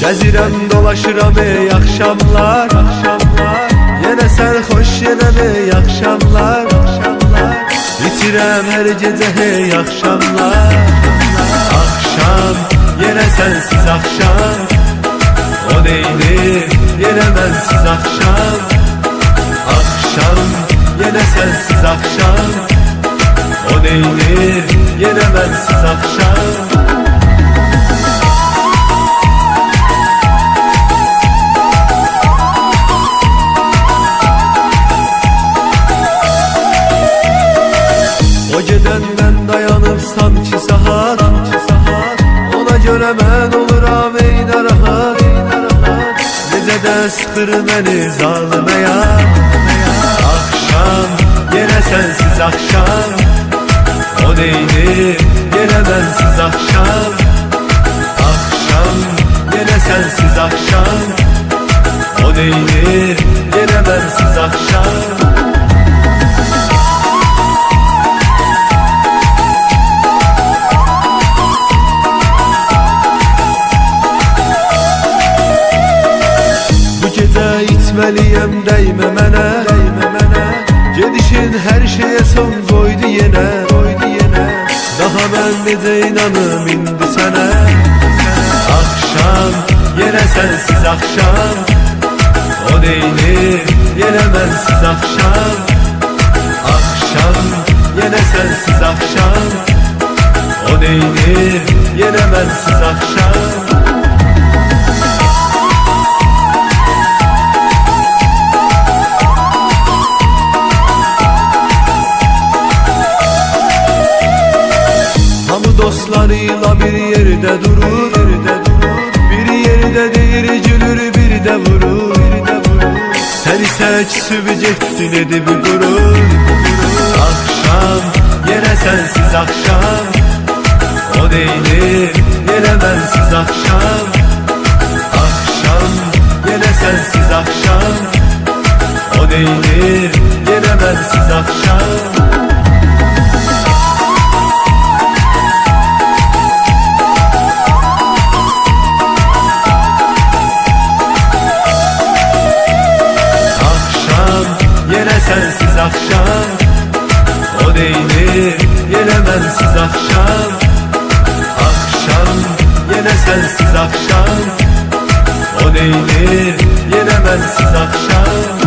Gəzirəm, dolaşıram ey axşamlar, yenə sərxoş, yenə ey axşamlar, İçirəm hər gecə hey axşamlar. Axşam, yenə sənsiz axşam, o neydir, yenə mənsiz axşam. Axşam, yenə sənsiz axşam, o neydir, yenə mənsiz axşam. O gedəndən dayanıb sanki saat, ona görə mən oluram ey narahat. Necə də sıxır məni zalım həyat. Axşam, yenə sənsiz axşam, o neydir, yenə mənsiz axşam. Axşam, yenə sənsiz axşam, o neydir, yenə mənsiz axşam. İçməliyəm, dəymə mənə, gedişin hər şeyə son qoydu yenə. Daha mən necə inanım indi sənə. Axşam, yenə sənsiz axşam, o neydir, yenə mənsiz axşam. Axşam, yenə sənsiz axşam, o neydir, yenə mənsiz axşam. Dostlarıyla bir yerde durur, bir yerde deyir gülür, bir de vurur. Sen ise küsüb getdin edib durur. Axşam, yenə sənsiz axşam, o neydir, yenə mənsiz axşam. Axşam, yenə sənsiz axşam, o neydir, yenə mənsiz axşam. Sənsiz axşam, o neydir, yenə mənsiz axşam. Axşam, yenə sənsiz axşam, o neydir, yenə mənsiz axşam.